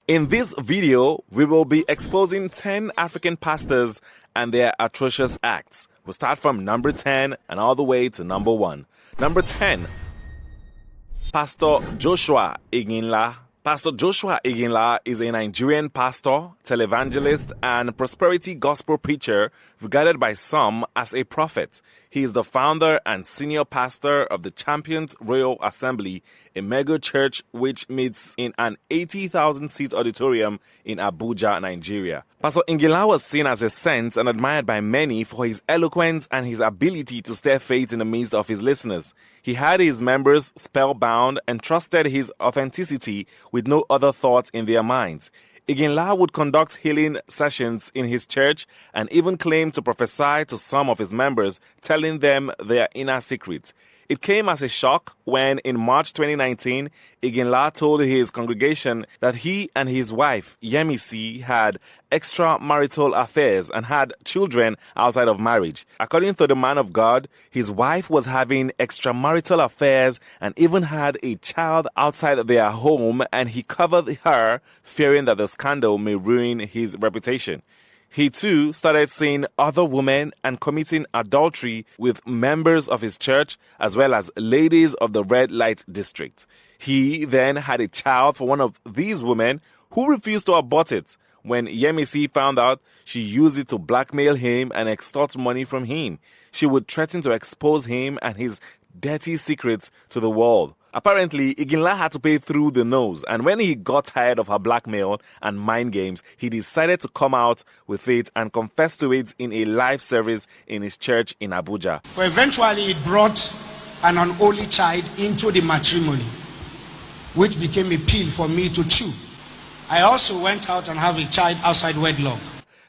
In this video, we will be exposing 10 African pastors and their atrocious acts. We'll start from number 10 and all the way to number 1. Number 10, Pastor Joshua Iginla. Pastor Joshua Iginla is a Nigerian pastor, televangelist, and prosperity gospel preacher regarded by some as a prophet. He is the founder and senior pastor of the Champions Royal Assembly, a mega church which meets in an 80,000-seat auditorium in Abuja, Nigeria. Pastor Iginla was seen as a saint and admired by many for his eloquence and his ability to stir faith in the midst of his listeners. He had his members spellbound and trusted his authenticity with no other thought in their minds. Iginla would conduct healing sessions in his church and even claim to prophesy to some of his members, telling them their inner secrets. It came as a shock when, in March 2019, Iginla told his congregation that he and his wife, Yemisi, had extramarital affairs and had children outside of marriage. According to the man of God, his wife was having extramarital affairs and even had a child outside their home, and he covered her, fearing that the scandal may ruin his reputation. He too started seeing other women and committing adultery with members of his church as well as ladies of the red light district. He then had a child for one of these women who refused to abort it. When Yemisi found out, she used it to blackmail him and extort money from him. She would threaten to expose him and his dirty secrets to the world. Apparently, Iginla had to pay through the nose, and when he got tired of her blackmail and mind games, he decided to come out with it and confess to it in a live service in his church in Abuja. But eventually it brought an unholy child into the matrimony, which became a pill for me to chew. I also went out and have a child outside wedlock.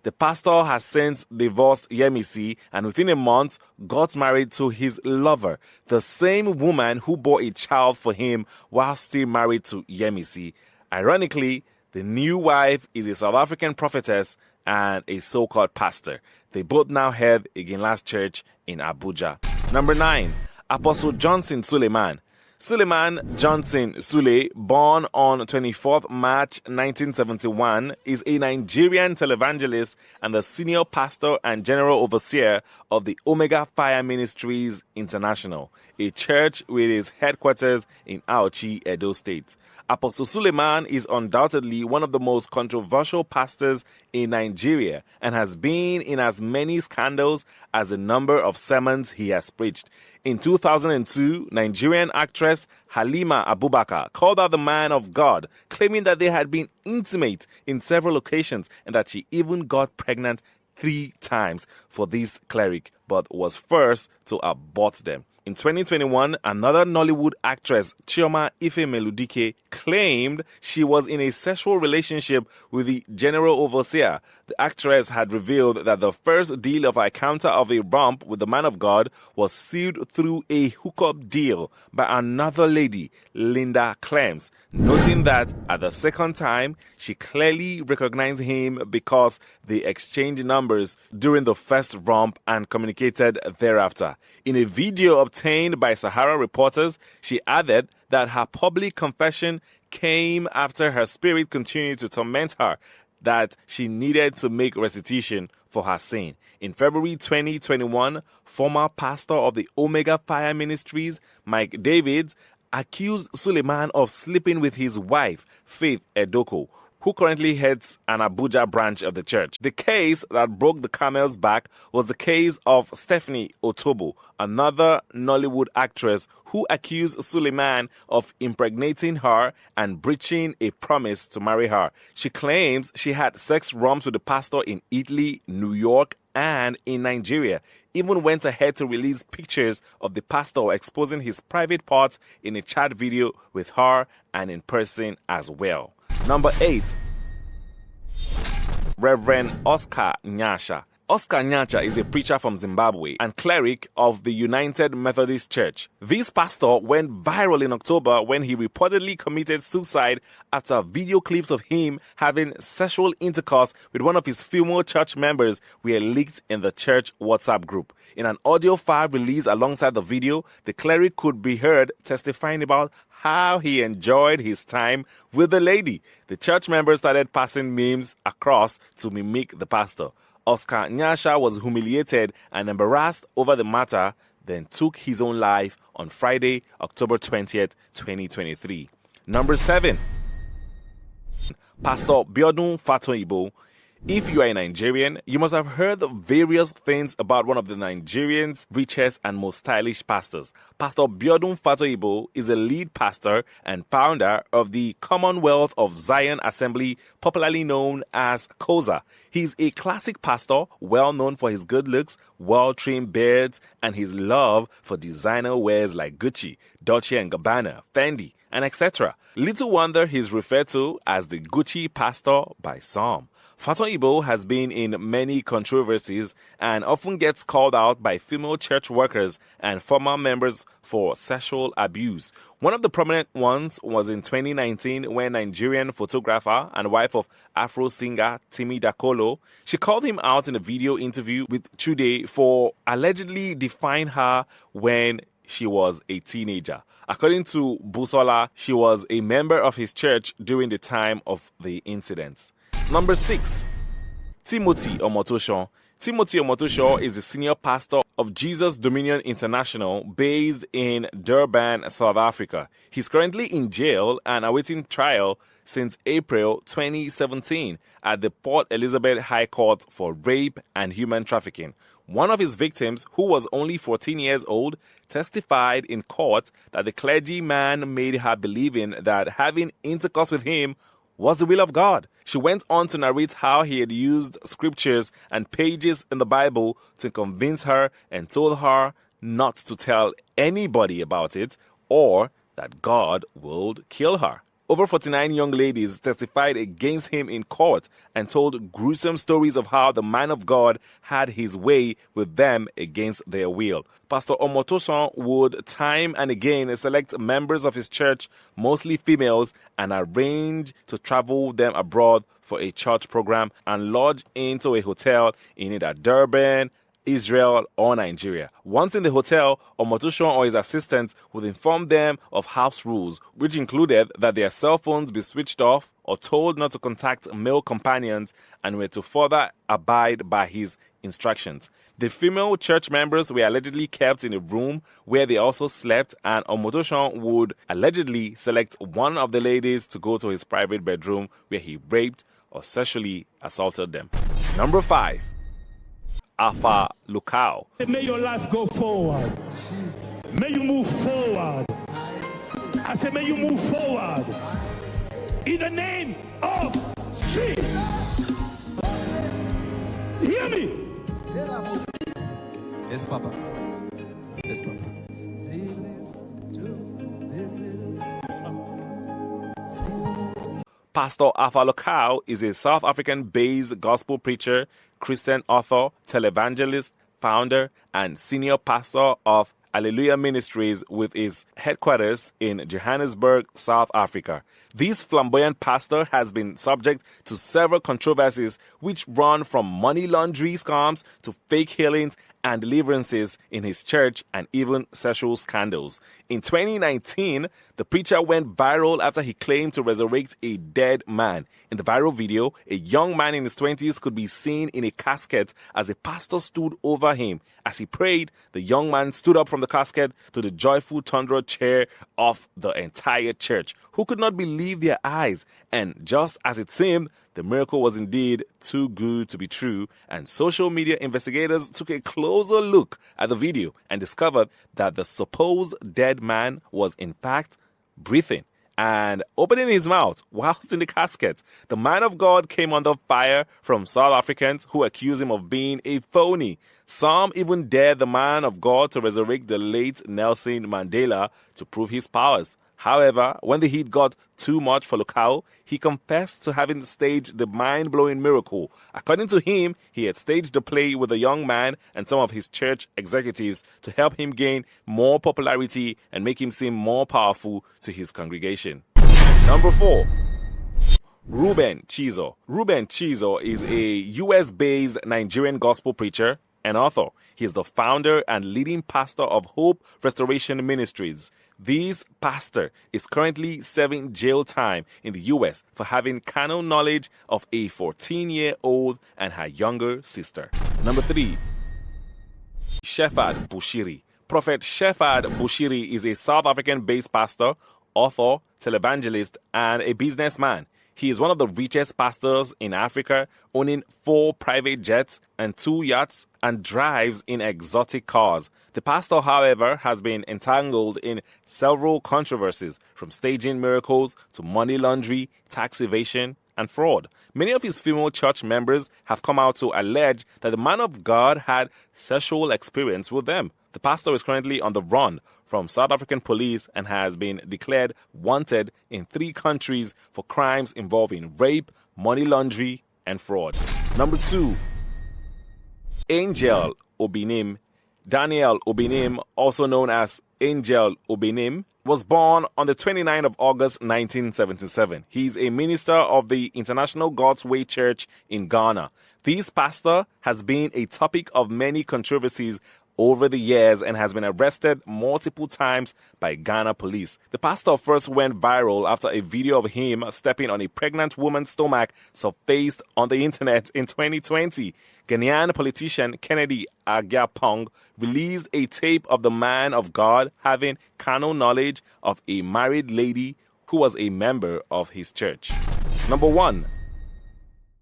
The pastor has since divorced Yemisi and within a month got married to his lover, the same woman who bore a child for him while still married to Yemisi. Ironically, the new wife is a South African prophetess and a so-called pastor. They both now head Iginla's church in Abuja. Number 9, Apostle Johnson Suleiman. Suleiman Johnson Sule, born on 24th March 1971, is a Nigerian televangelist and the senior pastor and general overseer of the Omega Fire Ministries International, a church with its headquarters in Auchi, Edo State. Apostle Suleiman is undoubtedly one of the most controversial pastors in Nigeria and has been in as many scandals as the number of sermons he has preached. In 2002, Nigerian actress Halima Abubakar called out the man of God, claiming that they had been intimate in several occasions and that she even got pregnant 3 times for this cleric, but was forced to abort them. In 2021, another Nollywood actress, Chioma Ife-Meludike, claimed she was in a sexual relationship with the general overseer. The actress had revealed that the first deal of her encounter of a romp with the man of God was sealed through a hookup deal by another lady, Linda Clems, noting that at the second time, she clearly recognized him because they exchanged numbers during the first romp and communicated thereafter. In a video obtained by Sahara reporters, she added that her public confession came after her spirit continued to torment her, that she needed to make restitution for her sin. In February 2021, former pastor of the Omega Fire Ministries, Mike Davids, accused Suleiman of sleeping with his wife, Faith Edoko, who currently heads an Abuja branch of the church. The case that broke the camel's back was the case of Stephanie Otobo, another Nollywood actress who accused Suleiman of impregnating her and breaching a promise to marry her. She claims she had sex romps with the pastor in Italy, New York, and in Nigeria. Even went ahead to release pictures of the pastor exposing his private parts in a chat video with her and in person as well. Number 8, Reverend Oscar Nyasha. Oscar Nyasha is a preacher from Zimbabwe and cleric of the United Methodist Church. This pastor went viral in October when he reportedly committed suicide after video clips of him having sexual intercourse with one of his female church members were leaked in the church WhatsApp group. In an audio file released alongside the video, the cleric could be heard testifying about how he enjoyed his time with the lady. The church members started passing memes across to mimic the pastor. Oscar Nyasha was humiliated and embarrassed over the matter, then took his own life on Friday, October 20th, 2023. Number 7. Pastor Bodum Fatoyibo. If you are a Nigerian, you must have heard various things about one of the Nigerian's richest and most stylish pastors. Pastor Bodum Fatoyibo is a lead pastor and founder of the Commonwealth of Zion Assembly, popularly known as COZA. He's a classic pastor, well known for his good looks, well-trimmed beards, and his love for designer wears like Gucci, Dolce & Gabbana, Fendi, and etc. Little wonder he's referred to as the Gucci pastor by some. Fatoyibo has been in many controversies and often gets called out by female church workers and former members for sexual abuse. One of the prominent ones was in 2019 when Nigerian photographer and wife of Afro singer Timi Dakolo, she called him out in a video interview with Today for allegedly defying her when she was a teenager. According to Busola, she was a member of his church during the time of the incident. Number 6. Timothy Omotoso. Timothy Omotoso is the senior pastor of Jesus Dominion International based in Durban, South Africa. He's currently in jail and awaiting trial since April 2017 at the Port Elizabeth High Court for rape and human trafficking. One of his victims, who was only 14 years old, testified in court that the clergyman made her believing that having intercourse with him was the will of God. She went on to narrate how he had used scriptures and pages in the Bible to convince her and told her not to tell anybody about it or that God would kill her. Over 49 young ladies testified against him in court and told gruesome stories of how the man of God had his way with them against their will. Pastor Omotoso would time and again select members of his church, mostly females, and arrange to travel them abroad for a church program and lodge into a hotel in either Durban, Israel, or Nigeria. Once in the hotel, Omotoso or his assistants would inform them of house rules, which included that their cell phones be switched off or told not to contact male companions and were to further abide by his instructions. The female church members were allegedly kept in a room where they also slept, and Omotoso would allegedly select one of the ladies to go to his private bedroom where he raped or sexually assaulted them. Number 5. Alpha Lukao. May your life go forward. May you move forward. I say, may you move forward. In the name of Jesus. Hear me. Yes, Papa. Yes, Papa. Pastor Alpha Lukao is a South African-based gospel preacher, Christian author, televangelist, founder, and senior pastor of Hallelujah Ministries with his headquarters in Johannesburg, South Africa. This flamboyant pastor has been subject to several controversies which run from money laundering scams to fake healings and deliverances in his church and even sexual scandals. In 2019, the preacher went viral after he claimed to resurrect a dead man. In the viral video, a young man in his 20s could be seen in a casket as a pastor stood over him. As he prayed, the young man stood up from the casket to the joyful thunder cheer of the entire church, who could not believe their eyes. And just as it seemed, the miracle was indeed too good to be true, and social media investigators took a closer look at the video and discovered that the supposed dead man was in fact breathing and opening his mouth whilst in the casket. The man of God came under fire from South Africans who accused him of being a phony. Some even dared the man of God to resurrect the late Nelson Mandela to prove his powers. However, when the heat got too much for Lukao, he confessed to having staged the mind-blowing miracle. According to him, he had staged the play with the young man and some of his church executives to help him gain more popularity and make him seem more powerful to his congregation. Number 4. Reuben Chiso. Reuben Chiso is a US-based Nigerian gospel preacher and author. He is the founder and leading pastor of Hope Restoration Ministries. This pastor is currently serving jail time in the U.S. for having carnal knowledge of a 14-year-old and her younger sister. Number 3. Shepherd Bushiri. Prophet Shepherd Bushiri is a South African-based pastor, author, televangelist, and a businessman. He is one of the richest pastors in Africa, owning 4 private jets and 2 yachts, and drives in exotic cars. The pastor, however, has been entangled in several controversies, from staging miracles to money laundering, tax evasion, and fraud. Many of his female church members have come out to allege that the man of God had sexual experience with them. The pastor is currently on the run from South African police and has been declared wanted in 3 countries for crimes involving rape, money laundering, and fraud. Number 2. Angel Obinim. Daniel Obinim, also known as Angel Obinim, was born on the 29th of August 1977. He is a minister of the International God's Way Church in Ghana. This pastor has been a topic of many controversies over the years and has been arrested multiple times by Ghana police. The pastor first went viral after a video of him stepping on a pregnant woman's stomach surfaced on the internet in 2020. Ghanaian politician Kennedy Agyapong released a tape of the man of God having carnal knowledge of a married lady who was a member of his church. Number 1.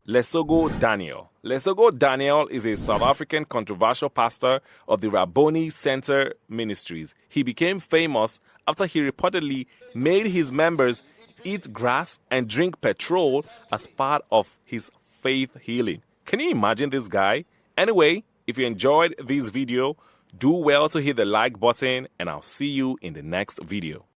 Lesogo Daniel. Lesogo Daniel is a South African controversial pastor of the Rabboni Center Ministries. He became famous after he reportedly made his members eat grass and drink petrol as part of his faith healing. Can you imagine this guy? Anyway, if you enjoyed this video, do well to hit the like button, and I'll see you in the next video.